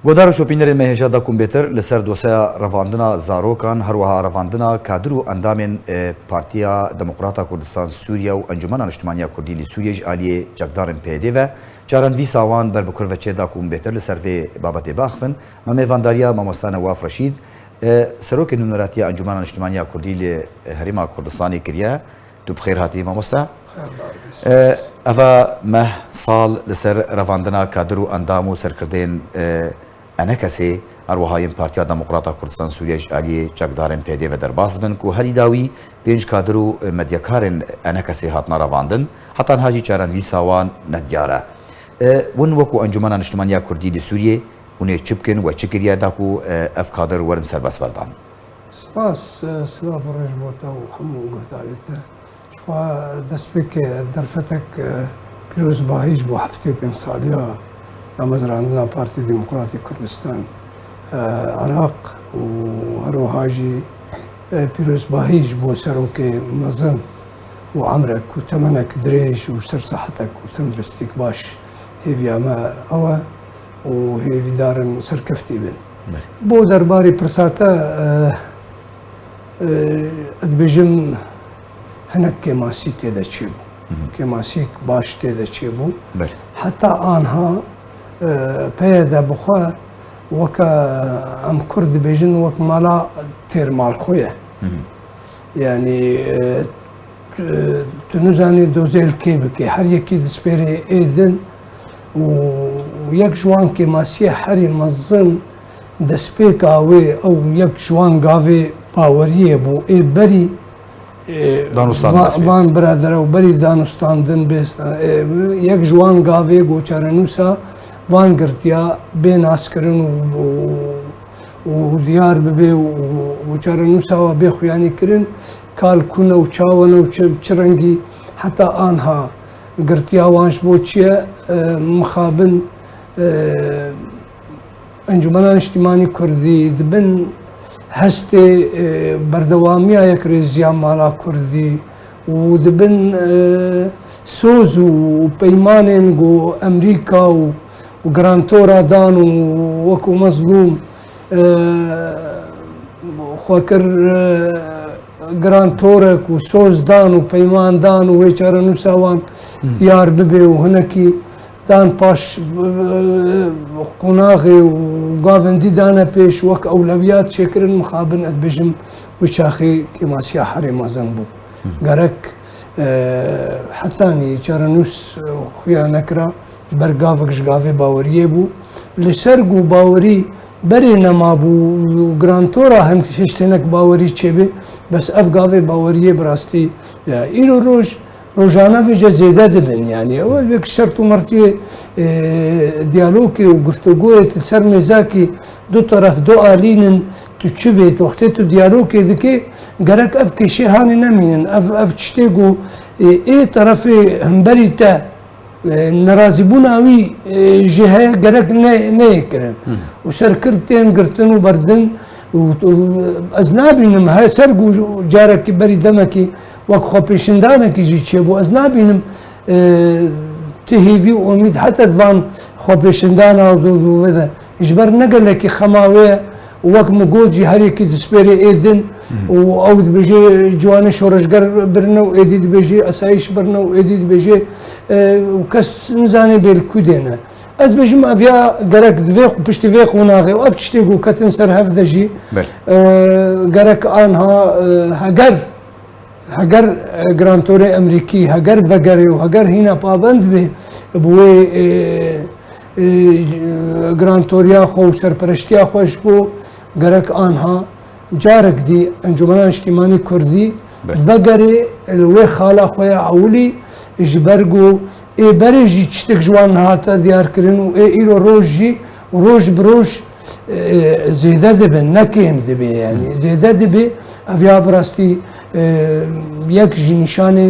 گودار شوپینر مهجا دا کمپیوتر لسر دوسیا رواندنا زاروکان هروها رواندنا کادر و اندام پارتیا دموکراتا کردستان سوریا و انجمن اجتماعی کردی لی سوریج عالی جگدارن پیدا و جارن وی ساوان بر بکر وچه دا کمپیوتر لسر و بابت باخفن ممیوانداریا مامستان واف رشید سروک نونراتی انجمن اجتماعی کردی لی هریما کردستانی کریه تو بخیر هاتی مامستا اوا مه سال لسر رواندنا کادر و اندام و سرکردین انا کسی اروهایم پارتیا دموکراتا کردستان سوریج عالی چکدارن پیدا و درباز بن کو هری داوی پنج کادر و مدیکارن انا کسی هاتنا رواندن حتی هاجی چارن وی ساوان ندیاره ون وکو انجمن اجتماعی کردی لی سوریه ونه چپکن و چکریا داکو اف کادر ورن سرباس بردان سپاس سلاف رجبوتا و همو گهداریتا شخوا دست بک درفتک پیروز باهیج بو هفته پین سالیا مزرعندنا پارتی دموکراتی کردستان عراق و هروهاجی پیروز باهیج بو سروک منظم و عمرك و تمنك دريش و سر صحتك و تندرستك باش هيفي اما اوا و هيفي دارن سركفتي بن بو درباري برساتا ادبجم هناك كماسي تيدا تشيبو كماسيك باش تيدا تشيبو حتى آنها بيدا بخوا وكا ام كرد بيجن وك مالا تير مال خويا يعني تنزاني دوزيل كيبكي هر يكي دسبيري ايدن ويك جوان كماسي هر منظم دسبيك اوي او يك جوان قاوي باوريه بو اي بري وان برادر و بری دانستاندن بیست یک جوان گاوی گوچارنوسا وان گرتیا بین اسکرن و دیار ببی و گوچارنوسا و بی خویانی کرن کال کنه و چاونه و چرنگی حتی آنها گرتیا وانش بو چیه مخابن انجمن اجتماعی کردی دبن هستی بردوامی یک ریزیان مالا کردی و دبن سوز و پیمانین گو امریکا و گرانتورا دان و وکو مظلوم خواکر گرانتورک و سوز دان و پیمان دان و ویچاره نوساوان دیار ببی و هنکی دان پاش قناغي وقافندي دانا بيش وك اولويات شكرن مخابن ادبجم وشاخي كما سياحري ما زنبو قرك حتاني چارنوس خويا نكرا برقافك شقافي باوريه بو لسرقو باوري بري نما بو جرانتورا هم ششتنك باوري تشبي بس افقافي باوريه براستي ايرو روج روزانه ویژه زیاده دبن يعني اول یک شرط و مرتی دیالوگی و گفتگوی سر میزاکی دو طرف دو آلینن تو چی بیت وقتی تو دیالوگی دکی گرک اف کشی هانی نمینن اف چتیگو ای طرفی همبری تا نرازی بوناوی جهه گرک نه کرن و سر کرتین گرتن و بردن و از نبینم های سرگو جارکی بری دمکی وەک خۆپێشندانێکی ژی چێبوو ئەس نابینم تهیوی و ئومید حتە دوان خۆپێشندانە وێدە ژبەر نەگەلێکی خەماوەیە وەک مگۆجی هەرێکی دسپێری ئێدن و ئەو دبێژێ جوانە شۆڕژگەر برنە و ئێدی دبێژێ ئەسایش برنە و ئێدی دبێژێ و کەس نزانێ بێل کو دێنە ئەس بێژم ئەڤیا گەرەک دوێ پشتی وێ قۆناغێ و ئەف شتێک و کەتن سەر هەف دەژی گەرەک ئانها هەگەر گرانتۆری ئەمریکی هەگەر بەگەری و هەگەر هینە پابند بێ بۆێ گرانتۆریا خۆ و سەرپەرشتیا خۆش بۆ گەرەک ئانها جارێک دی ئەنجومەن اجتیماعی کوردی بەگەرێ لەوێ خاڵا خۆیان ئەولی ji ber got êberê jî tiştek ji wan hate diyarkirin û îro roj jî roj bi roj zêde dibin ne kêm dibe yani zêde dibe ev ya bi rastî yek ji nîşanê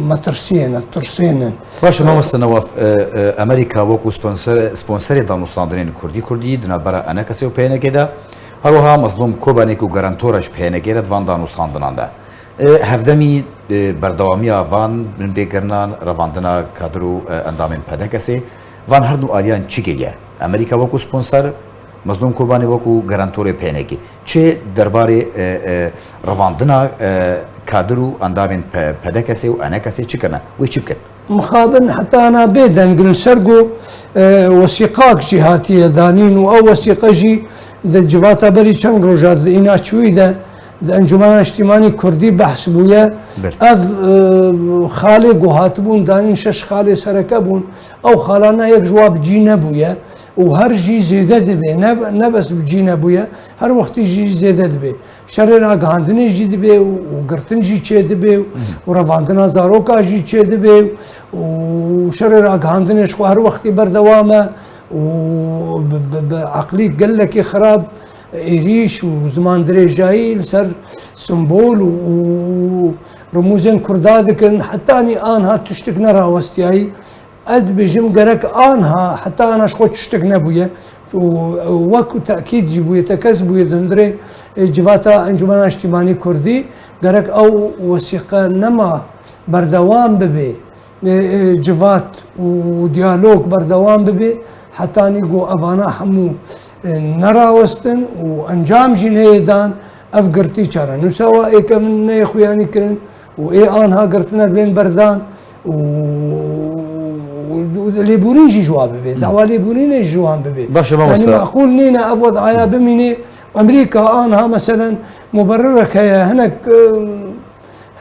metirsiyên tirsênin. Baş mamoste Nawaf Amerîka wekû sponserê danûstandirên Kurdî di navbera enekesê û pênekê de heroha mezlûm Kobanêk û garantora ji pênekê re di van danûstandinan de. Hevdemî berdewamiya van min bêkirinan revandina kadr û endamên pedekesê van her du aliyan çi geliye ئەمریکا وەکو سپۆنسەر مەزلوم کۆبانی وەکو گەرانتۆری پێنێکی چێ دەربارەی ڕەواندنا کادر و ئەندامێن پەدە کەسێ و ئەنە کەسێ چکەنە وی چ بکەن مخابن حتى أنا بيدن سرقو وثيقاك جهاتية دانين أو وثيقة جي جواتا بري چند روجات إنا شوي ده انجمن اجتماعی کردی بحث بوده اف خاله گوهات بون دانین شش خاله سرکه بون او خالانه یک جواب جی نبوده و هر جی زیاده دبه نه بس جی نبوده هر وقتی جی زیاده دبه شر راگاندنی جی دبه و گرتن جی چه دبه و رواندنا زاروکا جی چه دبه و شر راگاندنیش خو هر وقتی بردوامه و عقلی گلک خراب إيريش وزمان دريجاي لسر سمبول ورموزين كردادكن حتى أني آنها تشتك نرى وستياي أد بجم قرك آنها حتى أنا شخو تشتك نبويا وكو تأكيد جيبويا تكز بويا دندري جواتا انجمن اجتماعي كردي قرك أو وثيقة نما بردوام ببي جوات وديالوج بردوام ببي حتى أني قو أبانا حمو نراوستن و انجام جنهدان افقرتي چارا نسوا ايك من يخوياني كرن و اي آنها قرتنا بين بردان و ليبونين جي جواب ببي دعوا ليبونين جي جواب ببي يعني معقول نينا افوض عيا بميني امريكا آنها مثلا مبررك هيا هناك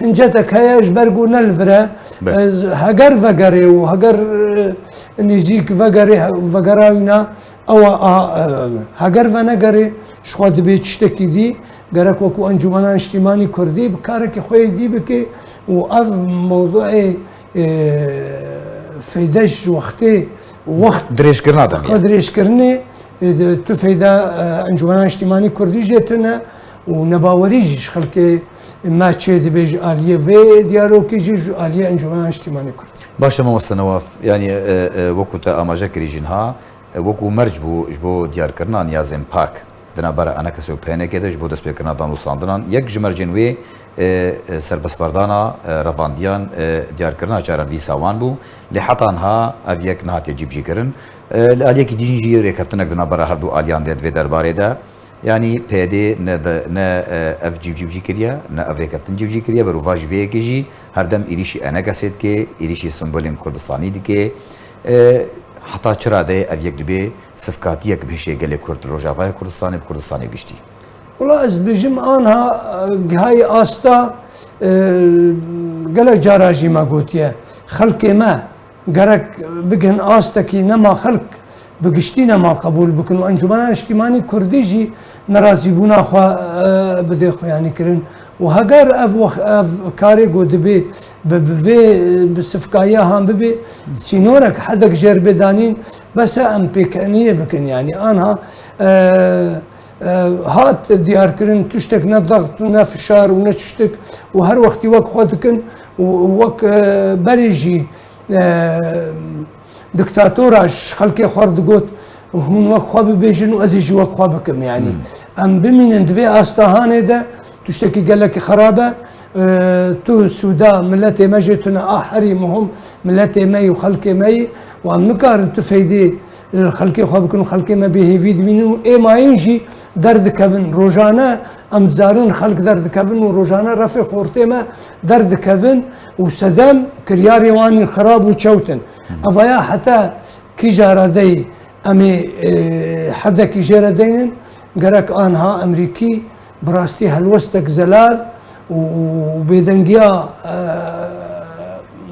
هنجتك هيا اجبرقو نلفرا هقر فقري و هقر نزيك فقري فقراوينا او هەگەر بە نەگەڕێ شخوا دەبێت شتێکی دی گەرەک وەکو ئەنجومەنان نیشتیمانی کوردی بکارێکی خۆی دی بکێ و ئەف مۆضوعی فەیدەش وەختێ وەخت درێژکردنێ تو فەیدا ئەنجومەنان نیشتیمانی کوردی ژێتونە و نەباوەریژیش خەڵکێ ما چێ دەبێژ ئالیە vê دیارۆکیژیش ئالیە ئەنجومەنان نیشتیمانی کوردی باشە مەوەستە نەواف ینی وەکو تە ئاماژە کردی ژینها وەکو مەرج بوو بۆ دیارکردنا نیازێن پاک دنابەرە ئەنە کەسێ و پێنێکێدەش بۆ دەستپێکردنا دانوساندنان یەک ژمەرجێن وێ سەربەسپەردانا ڕەڤاندیان دیارکردنا چارە ڤیساوان بوو لێ حەتانها ئەڤ یەک نهاتێ جیبجیکردن لە ئالیەکی دیژی ڕێکەفتنێک دنابەرە هەردوو ئالیان دێت وێ دەربارەیدا ینی پێدێ نە ئەف جیبجی کردە نە ئەڤ ڕێکەفتن جیبجی کردە بەروڤژ vêyekêjî هەردەم ئیریشی ئەنە کەسێت کێ ئیریشی سمبولên کوردستانی دikê حتا چرا دەیە ئەڤ یەک دەبێ سفکاتیەک بهێشێ gelê Kurd Rojavayê Kurdistanê bi Kurdistanê giştî وڵا ez dibêjim anha gihayê asta gelek cara jî me gotiye xelkê me gerek bigin astekî nema xelk bi giştî nema qebûl bikin û encumena niştimanî Kurdî jî nerazîbûna xwe bidê xweyanî kirin û heger ev karê got dibê bi vê bi sifkayiya han bibê sînorek hedek jêr bêdanîn besa em pêkeniyê bikin yanî anha هات دياركرن تشتك نه ضغط نه فشار ونه تشتك وهر وقت وك خودكن وك بريجي دكتاتوراش خلقي خرد قوت وهون وك خواب بيجن وازيجي وك خوابكم يعني ام بمن اندفي استهانه ده تشتكي قال لك خرابه تو سودا ملتي مجتنا احري مهم ملتي مي وخلقي مي وام نكار تفيدي الخلقي خوابكن خلقي ما به فيد منو اي ما ينجي درد كفن روجانا ام زارن خلق درد كفن وروجانا رفي خورتي ما درد كفن وسدام كرياري واني خراب وشوتن افايا حتى كي جاردي امي حدا كي جاردين قرك انها امريكي براستي هلوستك زلال وبيدنجيا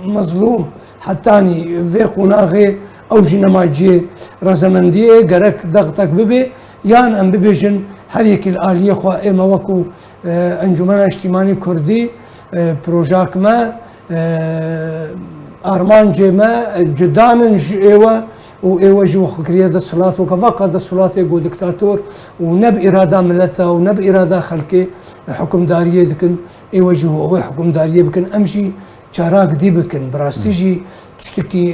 مظلوم حتاني في قناغي او جنماجي رزمنديه قرك ضغطك ببي يان ام ببيجن هريك الاليه خو اما وكو انجمن اجتماعي كردي بروجاك ما ارمان جما جدان ايوا وايوا جو خكريه الصلاه وكفاقد الصلاه يقو دكتاتور ونب اراده ملته ونب اراده خلقي حكم داريه دكن ايوا جو حكم داريه بكن امشي شراك دي بكن براستيجي تشتكي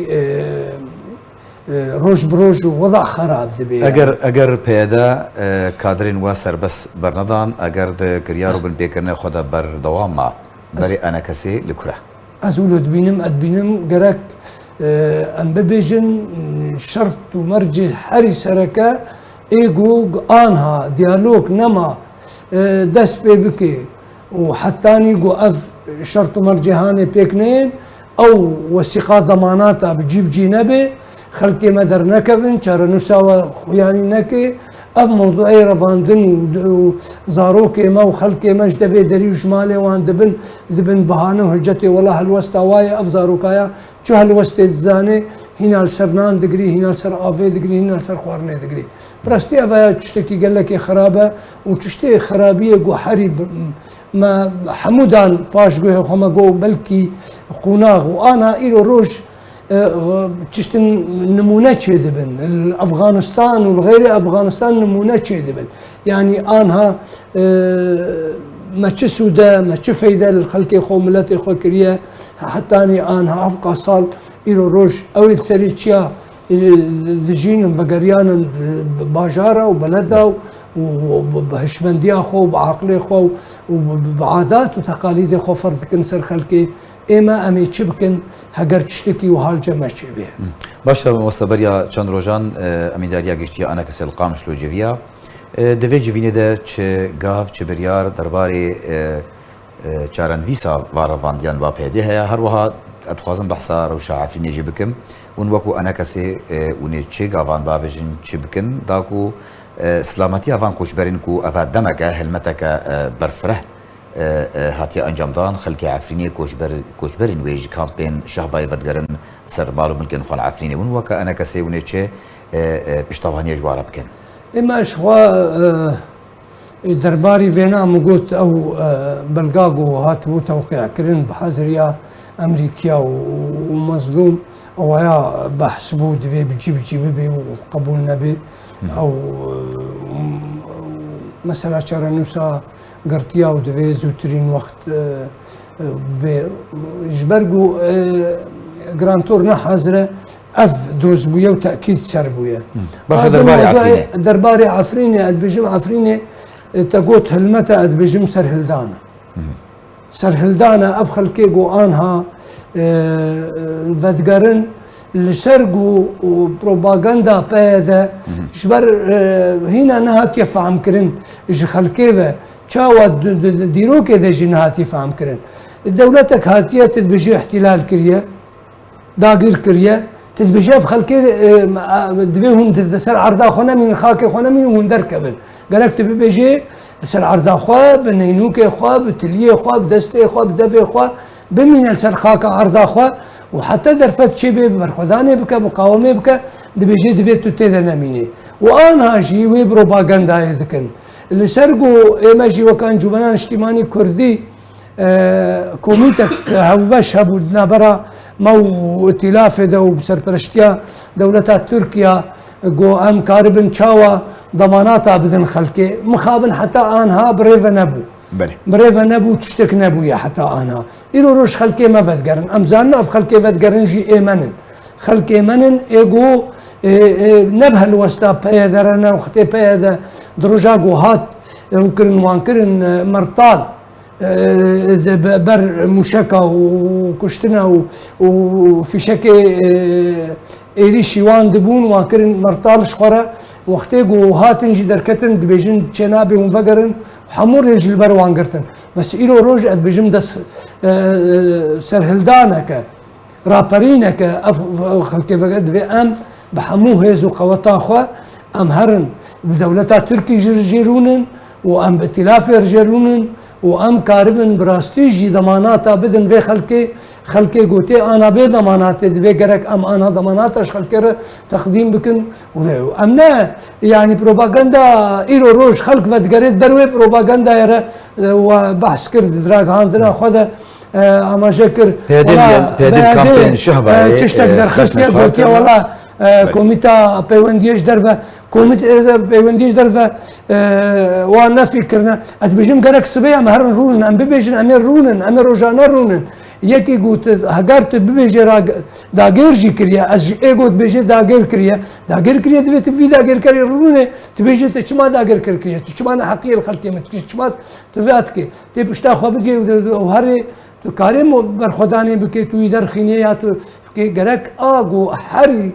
روج بروج وضع خراب دبي اگر پیدا کادرین و سربس برندان اگر د کریارو بن بیکرنه خدا بر دوام ما بری انا کسی لکره ازولد بینم اد بینم گرک ام ببيجن شرط ومرجي حري سركه ايجو انها ديالوج نما دس بكي وحتى نيجو اف شرط ومرجي هاني بيكنين او وثيقه ضماناتها بجيب جينبي خلقي مدر نكفن شار نساوى يعني نكي اف موضوعي رفاندن وزاروكي ما وخلقي ما دبي دري وشمالي وان دبن بهانه وهجتي والله الوسطى واي اف زاروكايا شو هالوسطى الزاني هنا السرنان دقري هنا السر افي دقري هنا السر خوارني دقري برستي افا تشتكي قال لك خرابه وتشتي خرابيه جو حريب ما حمودان باش جو خما جو بلكي قناغ وانا الى روج تشتن نمونه دبن افغانستان والغير افغانستان نمونه دبن يعني انها ما سودا ما فايده للخلق خو ملتي خو كريه حتى اني انها افقا صال الى روج او تسريتشيا دجين فقريان باجاره وبلدها وبهشمنديه خو بعقلي خو وبعادات وتقاليد خو فرد كنسر خلقي اما امي تشبكن هجر تشتكي وهالجا ما تشبه باشا مستبريا چند روجان اميداريا گشتيا انا كسل قامش لوجيفيا دوی جوینه ده چه گاف چه بریار درباره چارن ویسا واراواندیان با پیده هیا هر وها اتخوازم بحثا روشا عفرینی جی بکم اون وکو انا کسی اونه چه گاوان باویجن چه بکن داکو سلامتی اوان کوچبرین کو افا دمکه هلمتکه برفره هاتي انجامدان خلقي عفريني كوشبرين ويج كامبين شهباي ودگرن سر مالو ممكن خل عفريني ون وكا انا كسيوني تشي بشطوانيه جوارا بكن اما اشوا درباري فينا مقوت او بلغاغو هاتبو توقيع كرن بحزريا امريكيا ومظلوم او يا بحسبو دفي بجيب بي وقبول نبي او مثلا شهر نوسا قرتيا ودفي زوترين وقت جبرقو جرانتور نحازره اف دوز بويا وتاكيد سر بويا باش درباري عفريني اد بجم عفريني تقوت هلمتا اد بجم سر هلدانا سر هلدانا اف خلقيقو انها فدقرن لسرقو وبروباغندا بهذا جبر هنا نهات يفهم كرن جي خلقيبه شاوى ديروك اذا جي نهات يفهم كرن دولتك هاتيه تدبجي احتلال كريه داقير كريه تدبجي في خلقي دفيهم تدسر عرضا خونا من خاكي خونا من وندر كبن قالك تبي بيجي بسر عرضا خوا بنينوكي خوا بتليه خوا بدستي خوا بدفي خوا بمين السر خاكا عرضا خوا وحتى درفت شي برخداني بك مقاومه بك دبيجي دفيتو تيدا نميني وانا جي وي بروباغندا يذكن اللي سرقوا ايماجي وكان جبنان اجتماعي كردي كوميتك هوباش هبودنا برا مو ائتلاف دو بسرپرشتيا دولتا تركيا جو ام كاربن تشاوا ضماناتها بدن خلقي مخابن حتى انها بريفا نبو بريفا نبو تشتك نبو يا حتى انها إلو روش خلقي ما فدقرن ام زاننا في خلقي فدقرن جي ايمنن خلقي ايمنن ايجو نبه الوسطى بيدرنا وختي بيدا دروجاغو هات وكرن وانكرن مرطال بر مشكا وكشتنا وفي شكي ايري شيوان دبون وانكرن مرطال شخورا وختيقو هاتن جي دركتن دبيجن جنابي ونفقرن حمور رجل بر وانقرتن بس إلو روج ادبيجم دس سرهلدانك رابرينك خلقي فقد في ام بحمو هيزو قوتا خوا ام هرن بدولتا تركي جرجيرونن وام بائتلاف يرجرونن وام كاربن براستيجي ضماناتا بدن في خلقي قوتي انا بي ضمانات دفي قرك ام انا ضمانات اش خلقي تقديم بكن ولو امنا يعني بروباغندا ايرو روج خلق فتقريت بروي بروباغندا يرى وبحث كرد دراك عندنا خذا اما شكر هذه كامبين شهبه تشتك درخصني قوتي والله كوميتا بيونديش درفه كوميتا بيونديش درفه وانا فكرنا اتبجم قرك سبيا مهرن رونن ام بيجن امير رونن امير روجانا رونن يكي قلت هجرت بيجي داغير كريا از ايغوت بيجي داغير كريا دفيت في داغير كريا رونن تبيجي تشما داغير كريا تشما حقيقي الخلق تشما تفاتك تبشتا خو بيجي وهري تو کاری برخودانی بکی توی در خینه یا تو که گرک آگو هری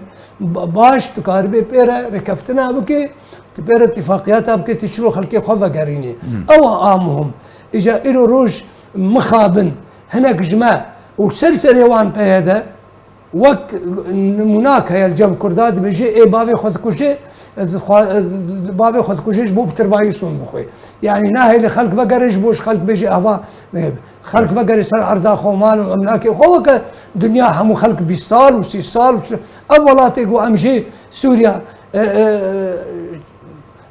باش تو کاری به پیره رکفتنا بکی تو پیره اتفاقیات بکی تشرو خلقی خواه گرینه او آمهم اجا ایرو روش مخابن هناك جماع وسلسل يوان بهذا وك نموناك هي الجو كرداد بيجي اي بافي خد كوشي بافي خد كوشيش بو بتربايسون بخوي يعني ناهي اللي خلق بقرش بوش خلق بيجي افا خلق بقرش سر عرضا خومان واملاكي خوك دنيا همو خلق بالصال وسي صال اولاتي قو امجي سوريا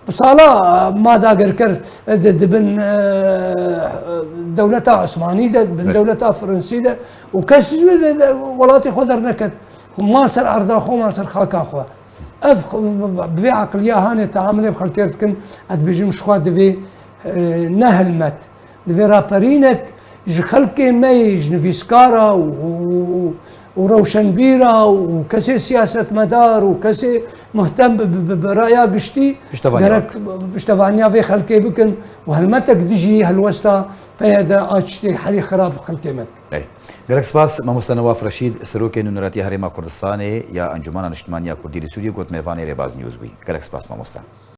بصالا ما داگر کرد دبن دولتا عثمانی ده بن دولتا فرنسی ده و کسی ولاتی خود در نکد مال سر اردا خو مال سر خاکا خو اف بفي عقليه هاني تعامل بخلكيت كن اد بيجم شخوا دفي نهل مت دفي رابرينك خلقي ميج نفيسكارا وروشنبيرة وكسي سياسة مدار وكسي مهتم برأيها قشتي بشتفانيا في خلقي بكن وهالمتك دجي هالوسطى فهذا اشتي حري خراب خلقي متك گەرەک سپاس مامۆستا نەواف ڕەشید سەرۆکی نوێنەرەتی هەرێما کوردستانی یا ئەنجومەنە نیشتیمانیا کوردی لە سووریە گوتمێڤانی ڕێباز نیوز بووی گەرەک سپاس مامۆستا